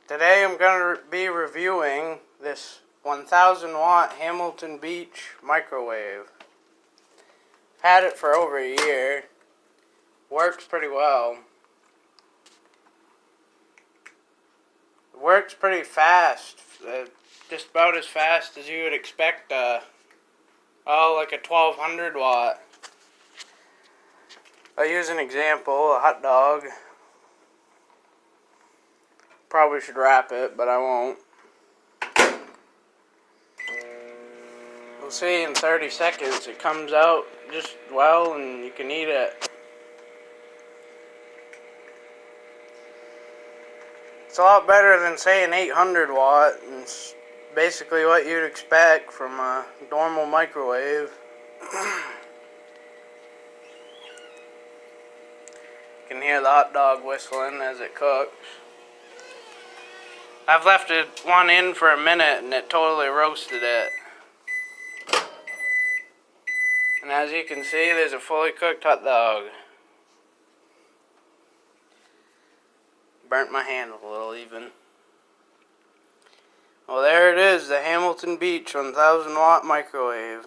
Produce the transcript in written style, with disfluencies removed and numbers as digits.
Today I'm going to be reviewing this 1000 watt Hamilton Beach microwave. Had it for over a year. Works pretty well. Works pretty fast. Just about as fast as you would expect like a 1200 watt. I'll use an example, a hot dog. Probably should wrap it, but I won't. We'll see in 30 seconds it comes out just well and you can eat it. It's a lot better than say an 800 watt. It's basically what you'd expect from a normal microwave. You can hear the hot dog whistling as it cooks. I've left one in for a minute and it totally roasted it. And as you can see, there's a fully cooked hot dog. Burnt my hand a little even. Well, there it is, the Hamilton Beach 1000 watt microwave.